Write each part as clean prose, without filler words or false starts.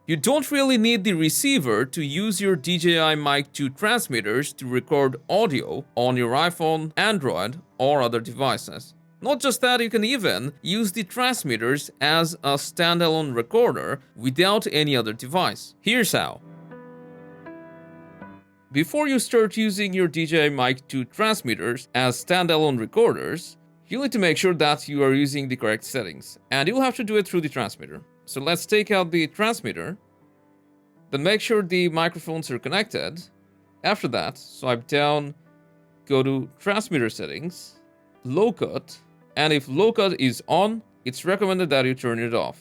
You don't really need the receiver to use your DJI Mic 2 transmitters to record audio on your iPhone, Android, or other devices. Not just that, you can even use the transmitters as a standalone recorder without any other device. Here's how. Before you start using your DJI Mic 2 transmitters as standalone recorders, you'll need to make sure that you are using the correct settings, and you'll have to do it through the transmitter. So let's take out the transmitter, then make sure the microphones are connected. After that, swipe down, go to transmitter settings, low cut, and if low cut is on, it's recommended that you turn it off.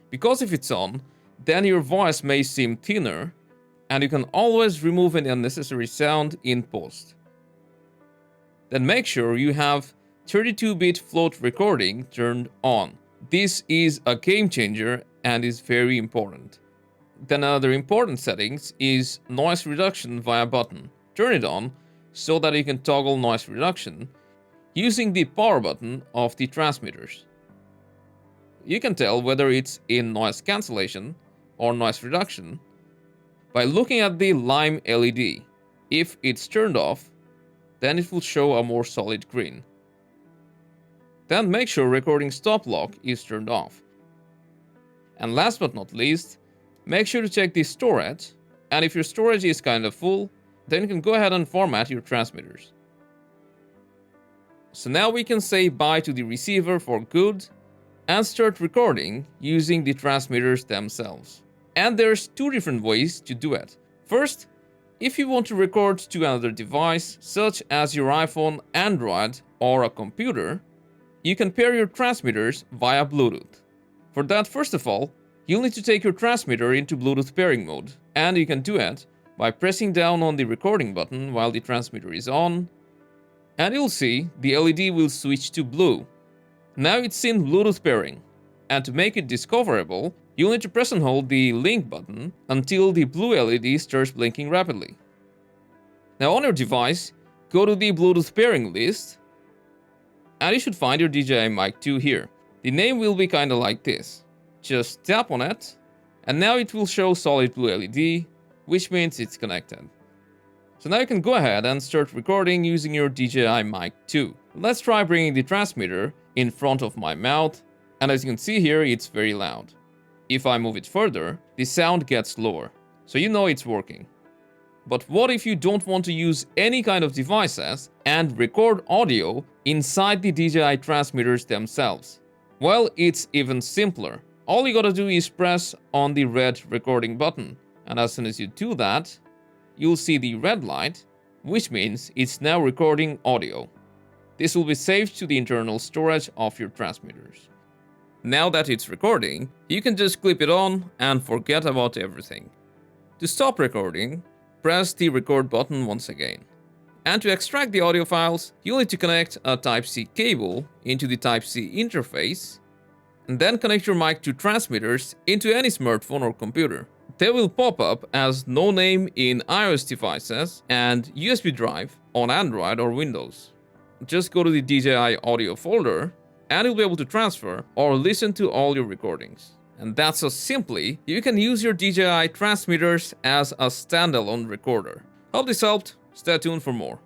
Because if it's on, then your voice may seem thinner, and you can always remove any unnecessary sound in post. Then make sure you have 32-bit float recording turned on. This is a game changer and is very important. Then another important settings is noise reduction via button. Turn it on so that you can toggle noise reduction using the power button of the transmitters. You can tell whether it's in noise cancellation or noise reduction by looking at the lime LED. If it's turned off, then it will show a more solid green. Then make sure recording stop lock is turned off. And last but not least, make sure to check the storage, and if your storage is kind of full, then you can go ahead and format your transmitters. So now we can say bye to the receiver for good and start recording using the transmitters themselves. And there's two different ways to do it. First, if you want to record to another device, such as your iPhone, Android, or a computer, you can pair your transmitters via Bluetooth. For that, first of all, you'll need to take your transmitter into Bluetooth pairing mode, and you can do it by pressing down on the recording button while the transmitter is on, and you'll see the LED will switch to blue. Now it's in Bluetooth pairing, and to make it discoverable, you'll need to press and hold the link button until the blue LED starts blinking rapidly. Now on your device, go to the Bluetooth pairing list, and you should find your DJI Mic 2 here. The name will be kinda like this. Just tap on it, and now it will show solid blue LED, which means it's connected. So now you can go ahead and start recording using your DJI Mic 2. Let's try bringing the transmitter in front of my mouth, and as you can see here, it's very loud. If I move it further, the sound gets lower, so you know it's working. But what if you don't want to use any kind of devices and record audio inside the DJI transmitters themselves? Well, it's even simpler. All you gotta do is press on the red recording button, and as soon as you do that, you'll see the red light, which means it's now recording audio. This will be saved to the internal storage of your transmitters. Now that it's recording, you can just clip it on and forget about everything. To stop recording, press the record button once again. And to extract the audio files, you'll need to connect a Type-C cable into the Type-C interface, and then connect your Mic 2 transmitters into any smartphone or computer. They will pop up as no name in iOS devices and USB drive on Android or Windows. Just go to the DJI audio folder, and you'll be able to transfer or listen to all your recordings. And that's how simply you can use your DJI transmitters as a standalone recorder. Hope this helped. Stay tuned for more.